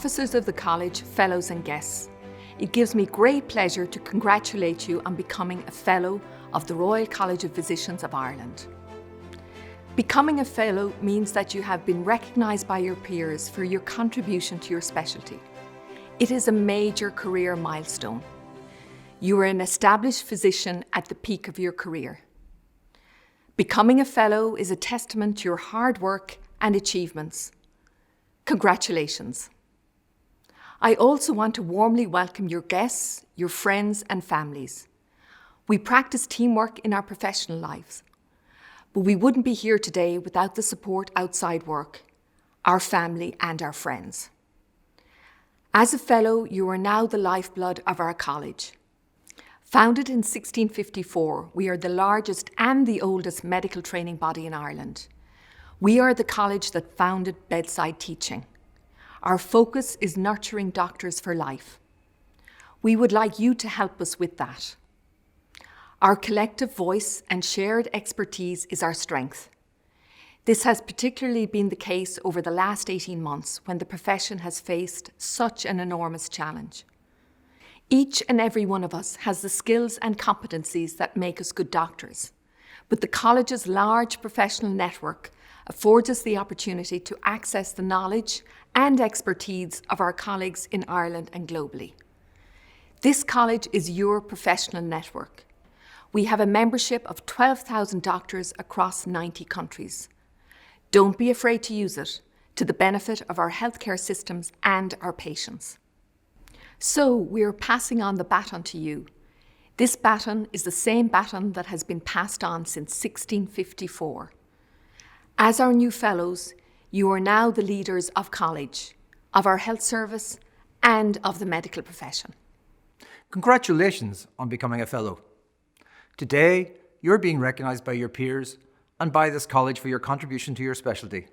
Officers of the College, Fellows and guests, it gives me great pleasure to congratulate you on becoming a Fellow of the Royal College of Physicians of Ireland. Becoming a Fellow means that you have been recognised by your peers for your contribution to your specialty. It is a major career milestone. You are an established physician at the peak of your career. Becoming a Fellow is a testament to your hard work and achievements. Congratulations. I also want to warmly welcome your guests, your friends and families. We practice teamwork in our professional lives, but we wouldn't be here today without the support outside work, our family and our friends. As a Fellow, you are now the lifeblood of our college. Founded in 1654, we are the largest and the oldest medical training body in Ireland. We are the college that founded bedside teaching. Our focus is nurturing doctors for life. We would like you to help us with that. Our collective voice and shared expertise is our strength. This has particularly been the case over the last 18 months when the profession has faced such an enormous challenge. Each and every one of us has the skills and competencies that make us good doctors, but the college's large professional network affords us the opportunity to access the knowledge and expertise of our colleagues in Ireland and globally. This college is your professional network. We have a membership of 12,000 doctors across 90 countries. Don't be afraid to use it to the benefit of our healthcare systems and our patients. So we're passing on the baton to you. This baton is the same baton that has been passed on since 1654. As our new Fellows, you are now the leaders of college, of our health service, and of the medical profession. Congratulations on becoming a Fellow. Today, you're being recognised by your peers and by this college for your contribution to your specialty.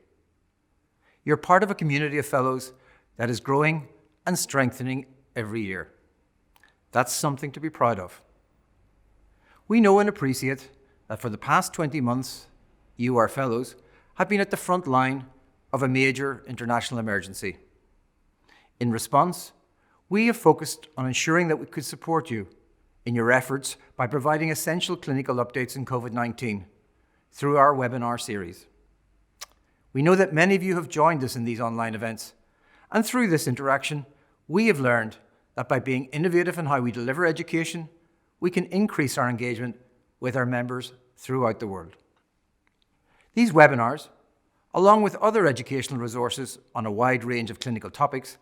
You're part of a community of Fellows that is growing and strengthening every year. That's something to be proud of. We know and appreciate that for the past 20 months, you, our Fellows, have been at the front line of a major international emergency. In response, we have focused on ensuring that we could support you in your efforts by providing essential clinical updates in COVID-19 through our webinar series. We know that many of you have joined us in these online events, and through this interaction, we have learned that by being innovative in how we deliver education, we can increase our engagement with our members throughout the world. These webinars, along with other educational resources on a wide range of clinical topics,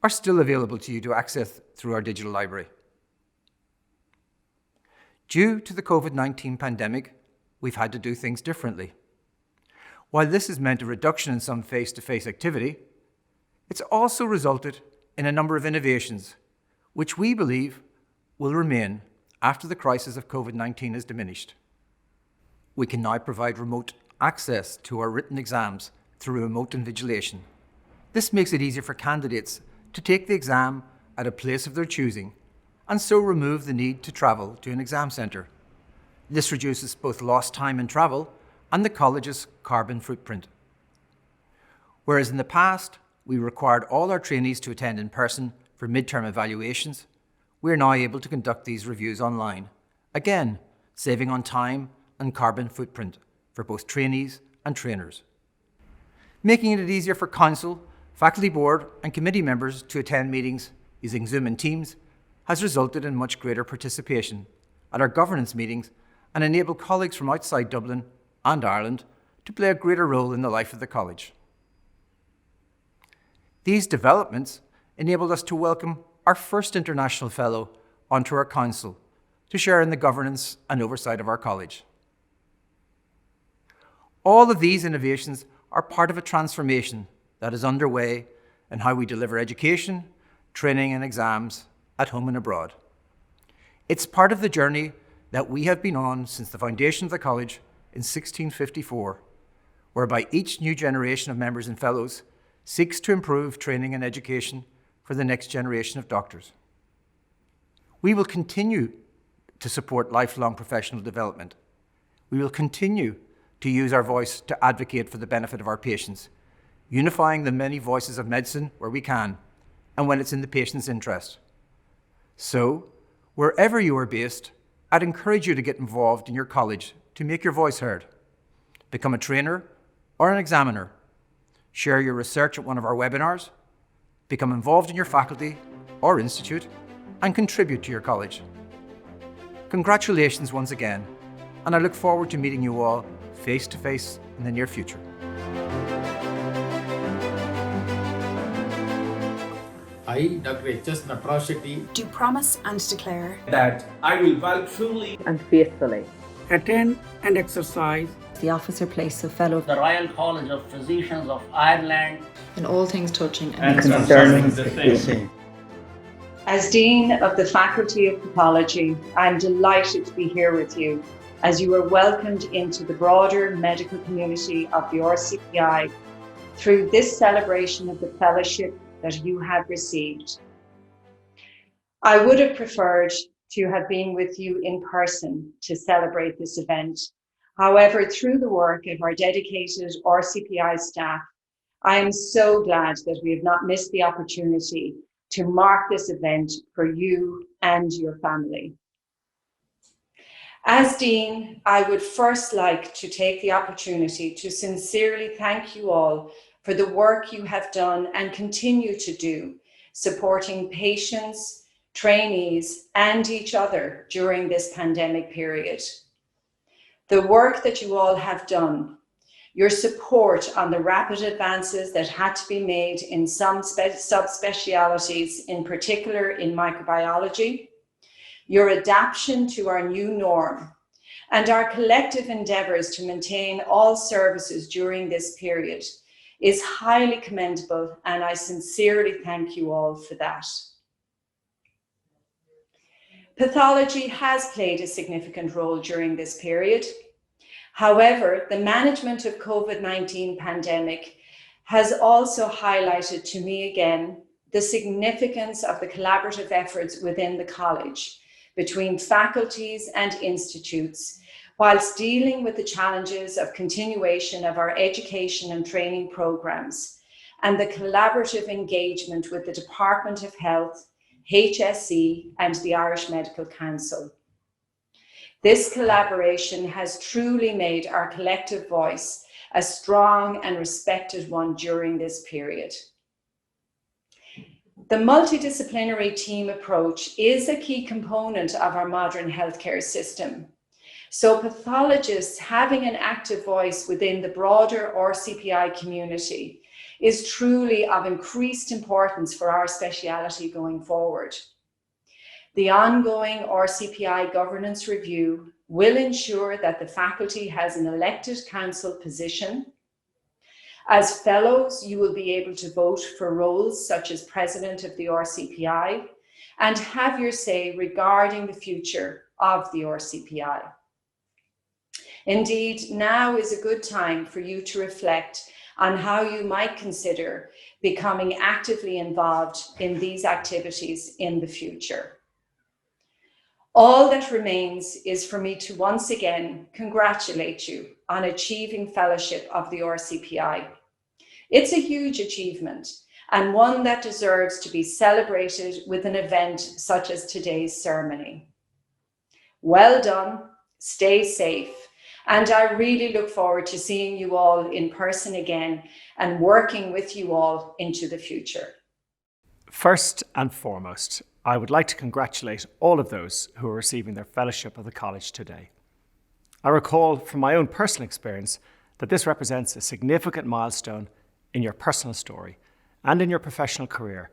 are still available to you to access through our digital library. Due to the COVID-19 pandemic, we've had to do things differently. While this has meant a reduction in some face-to-face activity, it's also resulted in a number of innovations, which we believe will remain after the crisis of COVID-19 is diminished. We can now provide remote access to our written exams through remote invigilation. This makes it easier for candidates to take the exam at a place of their choosing and so remove the need to travel to an exam centre. This reduces both lost time in travel and the college's carbon footprint. Whereas in the past, we required all our trainees to attend in person for midterm evaluations, we are now able to conduct these reviews online, again, saving on time and carbon footprint for both trainees and trainers. Making it easier for council, faculty board and committee members to attend meetings using Zoom and Teams has resulted in much greater participation at our governance meetings and enabled colleagues from outside Dublin and Ireland to play a greater role in the life of the college. These developments enabled us to welcome our first international fellow onto our council to share in the governance and oversight of our college. All of these innovations are part of a transformation that is underway in how we deliver education, training and exams at home and abroad. It's part of the journey that we have been on since the foundation of the college in 1654, whereby each new generation of members and fellows seeks to improve training and education for the next generation of doctors. We will continue to support lifelong professional development. We will continue to use our voice to advocate for the benefit of our patients, unifying the many voices of medicine where we can and when it's in the patient's interest. So, wherever you are based, I'd encourage you to get involved in your college to make your voice heard. Become a trainer or an examiner. Share your research at one of our webinars. Become involved in your faculty or institute and contribute to your college. Congratulations once again, and I look forward to meeting you all face to face in the near future. I, Dr. H.S. Naprashati, do promise and declare that I will well truly and faithfully attend and exercise the office or place of Fellow of the Royal College of Physicians of Ireland in all things touching and concerning the same. As Dean of the Faculty of Pathology, I'm delighted to be here with you as you are welcomed into the broader medical community of the RCPI through this celebration of the fellowship that you have received. I would have preferred to have been with you in person to celebrate this event. However, through the work of our dedicated RCPI staff, I am so glad that we have not missed the opportunity to mark this event for you and your family. As Dean, I would first like to take the opportunity to sincerely thank you all for the work you have done and continue to do, supporting patients, trainees, and each other during this pandemic period. The work that you all have done, your support on the rapid advances that had to be made in some subspecialties, in particular in microbiology, your adaptation to our new norm, and our collective endeavours to maintain all services during this period is highly commendable, and I sincerely thank you all for that. Pathology has played a significant role during this period. However, the management of COVID-19 pandemic has also highlighted to me again the significance of the collaborative efforts within the college between faculties and institutes, whilst dealing with the challenges of continuation of our education and training programs and the collaborative engagement with the Department of Health, HSE and the Irish Medical Council. This collaboration has truly made our collective voice a strong and respected one during this period. The multidisciplinary team approach is a key component of our modern healthcare system. So pathologists having an active voice within the broader RCPI community is truly of increased importance for our speciality going forward. The ongoing RCPI governance review will ensure that the faculty has an elected council position. As fellows, you will be able to vote for roles such as President of the RCPI and have your say regarding the future of the RCPI. Indeed, now is a good time for you to reflect on how you might consider becoming actively involved in these activities in the future. All that remains is for me to once again congratulate you on achieving Fellowship of the RCPI. It's a huge achievement and one that deserves to be celebrated with an event such as today's ceremony. Well done, stay safe, And I really look forward to seeing you all in person again and working with you all into the future. First and foremost, I would like to congratulate all of those who are receiving their Fellowship of the College today. I recall from my own personal experience that this represents a significant milestone in your personal story and in your professional career,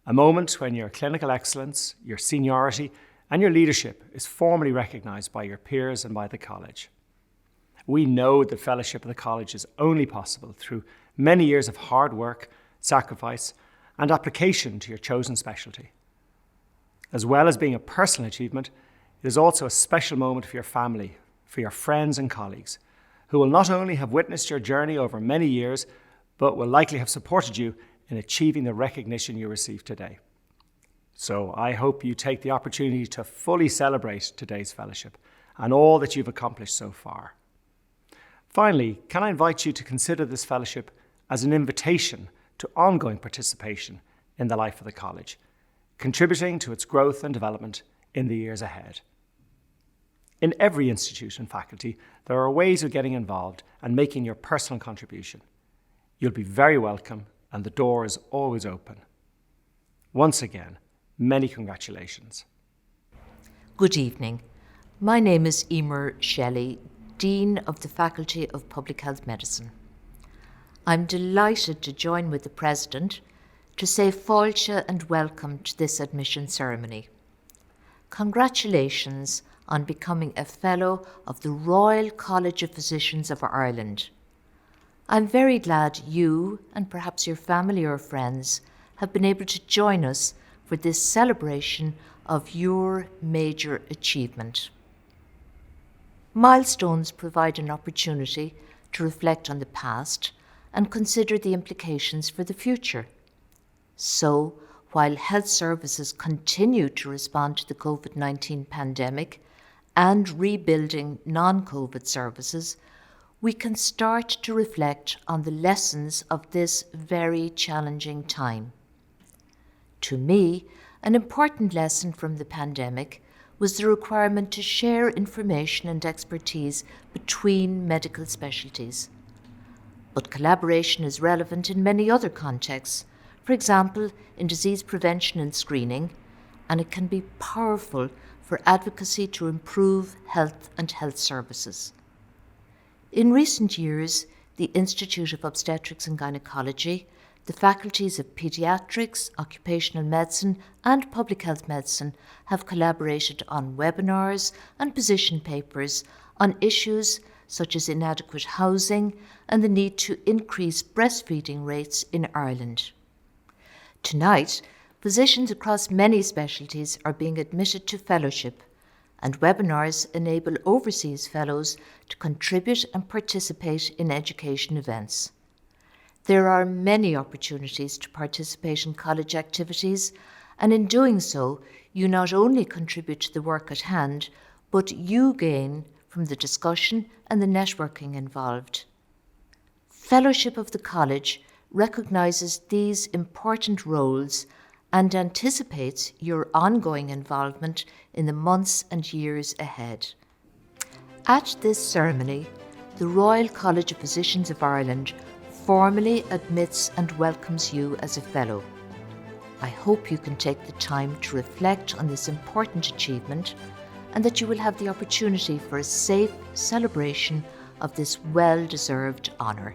a moment when your clinical excellence, your seniority, and your leadership is formally recognised by your peers and by the College. We know the Fellowship of the College is only possible through many years of hard work, sacrifice, and application to your chosen specialty. As well as being a personal achievement, it is also a special moment for your family, for your friends and colleagues, who will not only have witnessed your journey over many years, but will likely have supported you in achieving the recognition you receive today. So I hope you take the opportunity to fully celebrate today's fellowship and all that you've accomplished so far. Finally, can I invite you to consider this fellowship as an invitation to ongoing participation in the life of the College, contributing to its growth and development in the years ahead. In every institute and faculty, there are ways of getting involved and making your personal contribution. You'll be very welcome and the door is always open. Once again, many congratulations. Good evening. My name is Emer Shelley, Dean of the Faculty of Public Health Medicine. I'm delighted to join with the President to say fáilte and welcome to this admission ceremony. Congratulations on becoming a Fellow of the Royal College of Physicians of Ireland. I'm very glad you, and perhaps your family or friends, have been able to join us for this celebration of your major achievement. Milestones provide an opportunity to reflect on the past and consider the implications for the future. So, while health services continue to respond to the COVID-19 pandemic and rebuilding non-COVID services, we can start to reflect on the lessons of this very challenging time. To me, an important lesson from the pandemic was the requirement to share information and expertise between medical specialties. But collaboration is relevant in many other contexts, for example, in disease prevention and screening, and it can be powerful for advocacy to improve health and health services. In recent years, the Institute of Obstetrics and Gynecology, the faculties of Pediatrics, Occupational Medicine and Public Health Medicine have collaborated on webinars and position papers on issues such as inadequate housing and the need to increase breastfeeding rates in Ireland. Tonight, physicians across many specialties are being admitted to fellowship, and webinars enable overseas fellows to contribute and participate in education events. There are many opportunities to participate in college activities, and in doing so, you not only contribute to the work at hand, but you gain from the discussion and the networking involved. Fellowship of the College recognises these important roles and anticipates your ongoing involvement in the months and years ahead. At this ceremony, the Royal College of Physicians of Ireland formally admits and welcomes you as a Fellow. I hope you can take the time to reflect on this important achievement and that you will have the opportunity for a safe celebration of this well-deserved honour.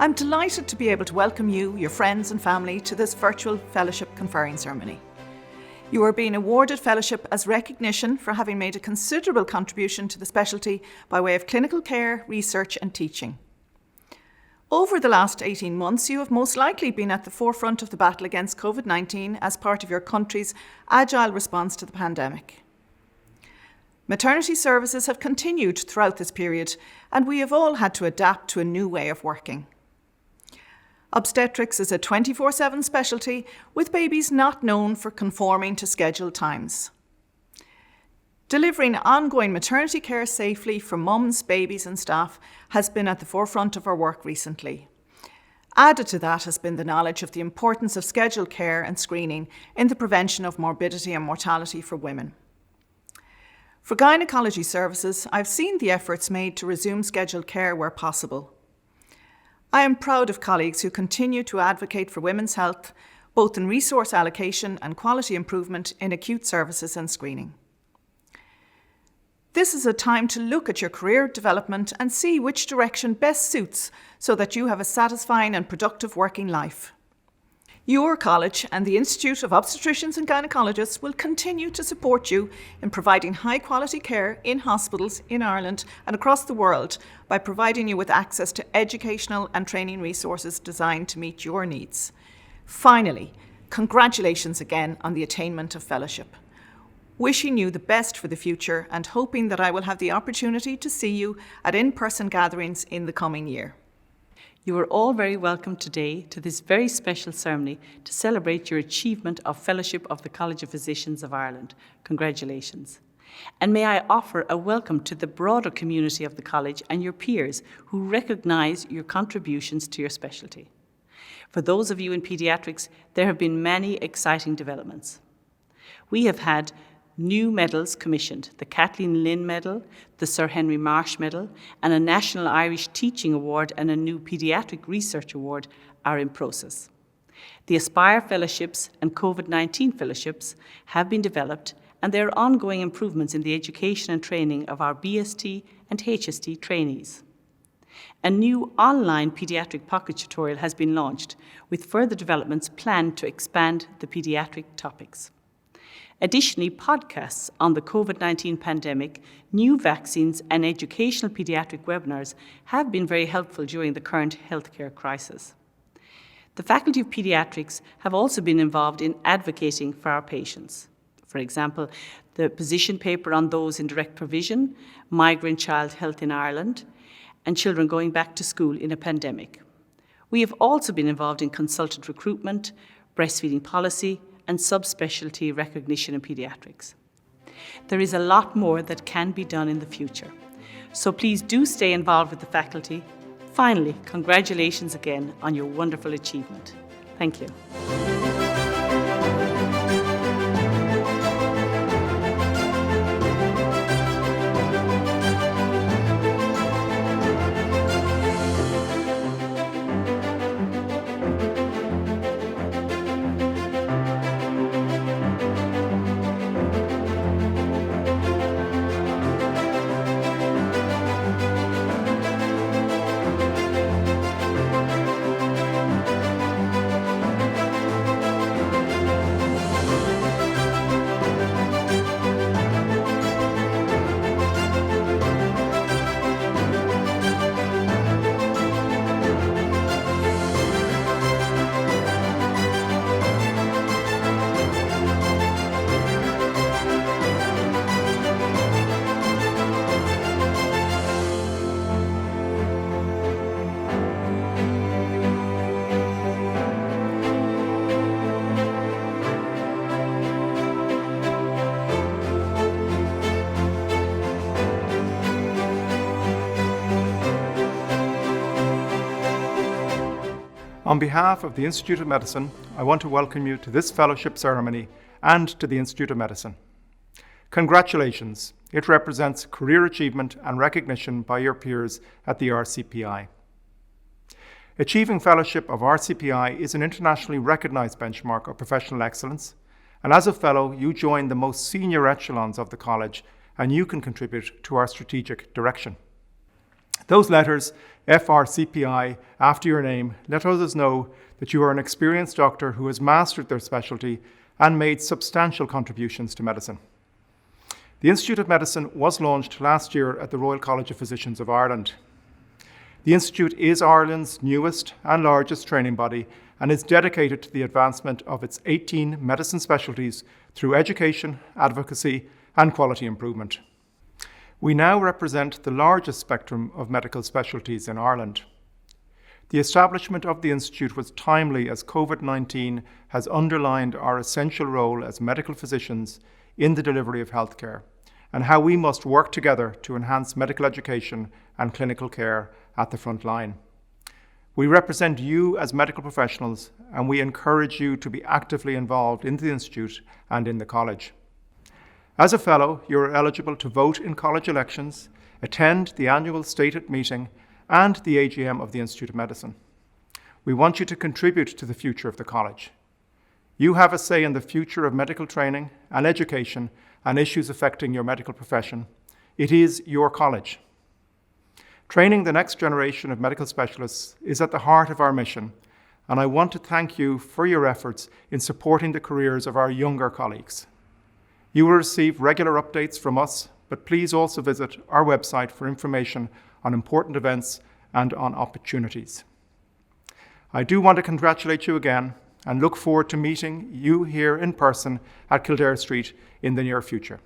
I'm delighted to be able to welcome you, your friends and family to this virtual fellowship conferring ceremony. You are being awarded fellowship as recognition for having made a considerable contribution to the specialty by way of clinical care, research and teaching. Over the last 18 months, you have most likely been at the forefront of the battle against COVID-19 as part of your country's agile response to the pandemic. Maternity services have continued throughout this period, and we have all had to adapt to a new way of working. Obstetrics is a 24/7 specialty with babies not known for conforming to scheduled times. Delivering ongoing maternity care safely for mums, babies and staff has been at the forefront of our work recently. Added to that has been the knowledge of the importance of scheduled care and screening in the prevention of morbidity and mortality for women. For gynecology services, I've seen the efforts made to resume scheduled care where possible. I am proud of colleagues who continue to advocate for women's health, both in resource allocation and quality improvement in acute services and screening. This is a time to look at your career development and see which direction best suits so that you have a satisfying and productive working life. Your college and the Institute of Obstetricians and Gynecologists will continue to support you in providing high quality care in hospitals in Ireland and across the world by providing you with access to educational and training resources designed to meet your needs. Finally, congratulations again on the attainment of fellowship. Wishing you the best for the future and hoping that I will have the opportunity to see you at in-person gatherings in the coming year. You are all very welcome today to this very special ceremony to celebrate your achievement of Fellowship of the College of Physicians of Ireland. Congratulations. And may I offer a welcome to the broader community of the college and your peers who recognise your contributions to your specialty. For those of you in Pediatrics, there have been many exciting developments. We have had new medals commissioned, the Kathleen Lynn Medal, the Sir Henry Marsh Medal, and a National Irish Teaching Award and a new Pediatric Research Award are in process. The Aspire Fellowships and COVID-19 Fellowships have been developed, and there are ongoing improvements in the education and training of our BST and HST trainees. A new online paediatric pocket tutorial has been launched, with further developments planned to expand the paediatric topics. Additionally, podcasts on the COVID-19 pandemic, new vaccines and educational paediatric webinars have been very helpful during the current healthcare crisis. The Faculty of Pediatrics have also been involved in advocating for our patients. For example, the position paper on those in direct provision, migrant child health in Ireland, and children going back to school in a pandemic. We have also been involved in consultant recruitment, breastfeeding policy, and subspecialty recognition in paediatrics. There is a lot more that can be done in the future, so please do stay involved with the faculty. Finally, congratulations again on your wonderful achievement. Thank you. On behalf of the Institute of Medicine, I want to welcome you to this fellowship ceremony and to the Institute of Medicine. Congratulations. It represents career achievement and recognition by your peers at the RCPI. Achieving Fellowship of RCPI is an internationally recognized benchmark of professional excellence, and as a fellow, you join the most senior echelons of the college and you can contribute to our strategic direction. Those letters, FRCPI, after your name, let others know that you are an experienced doctor who has mastered their specialty and made substantial contributions to medicine. The Institute of Medicine was launched last year at the Royal College of Physicians of Ireland. The Institute is Ireland's newest and largest training body and is dedicated to the advancement of its 18 medicine specialties through education, advocacy, and quality improvement. We now represent the largest spectrum of medical specialties in Ireland. The establishment of the Institute was timely as COVID-19 has underlined our essential role as medical physicians in the delivery of healthcare and how we must work together to enhance medical education and clinical care at the front line. We represent you as medical professionals and we encourage you to be actively involved in the Institute and in the college. As a fellow, you are eligible to vote in college elections, attend the annual stated meeting and the AGM of the Institute of Medicine. We want you to contribute to the future of the college. You have a say in the future of medical training and education and issues affecting your medical profession. It is your college. Training the next generation of medical specialists is at the heart of our mission, and I want to thank you for your efforts in supporting the careers of our younger colleagues. You will receive regular updates from us, but please also visit our website for information on important events and on opportunities. I do want to congratulate you again and look forward to meeting you here in person at Kildare Street in the near future.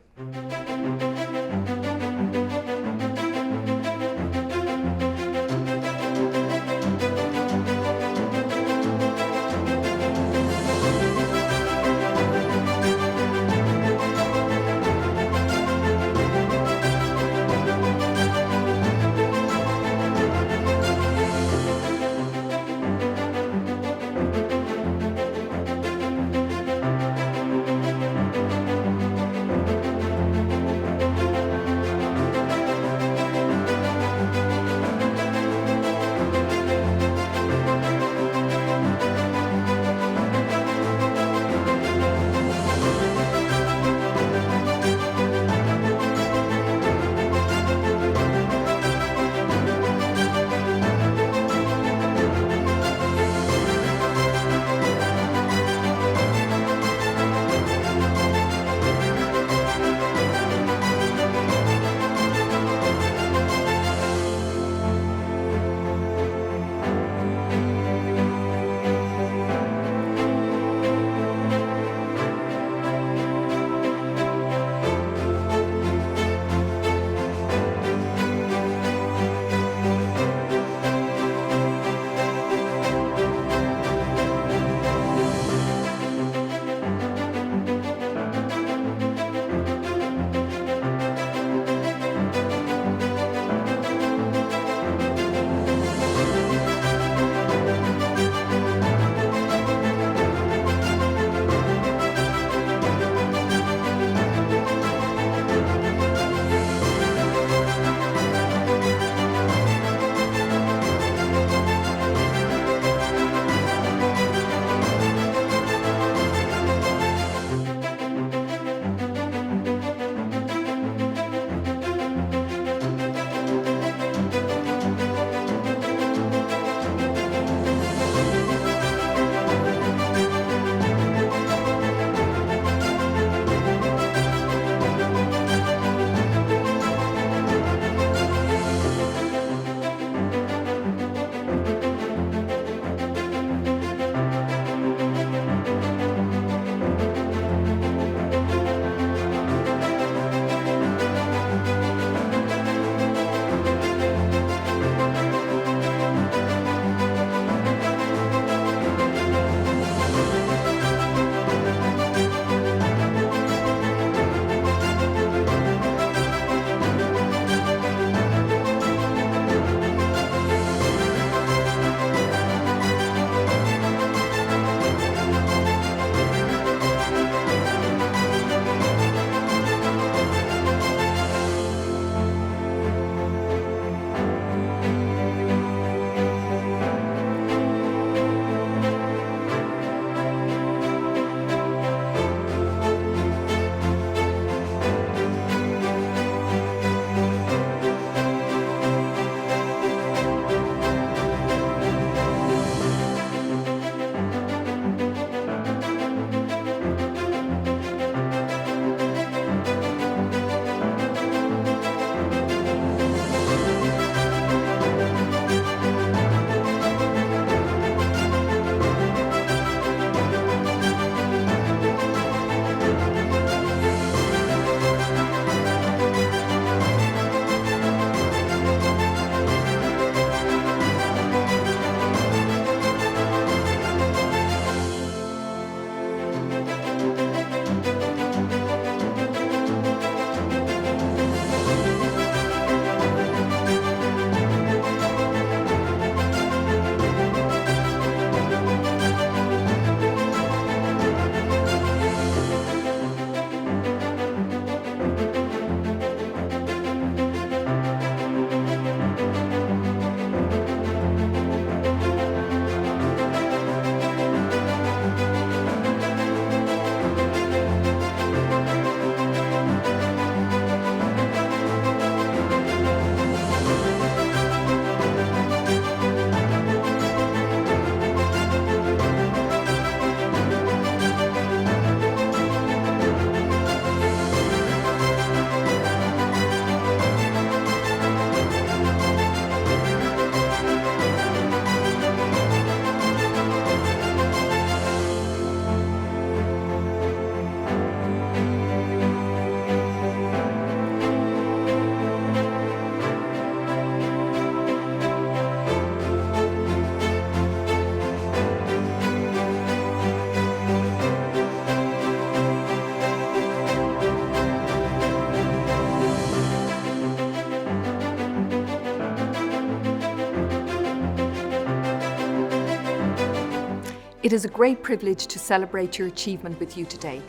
It is a great privilege to celebrate your achievement with you today.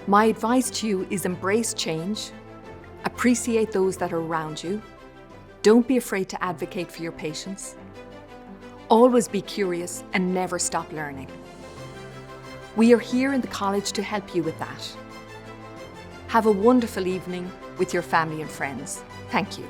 My advice to you is embrace change, appreciate those that are around you, don't be afraid to advocate for your patients, always be curious and never stop learning. We are here in the college to help you with that. Have a wonderful evening with your family and friends. Thank you.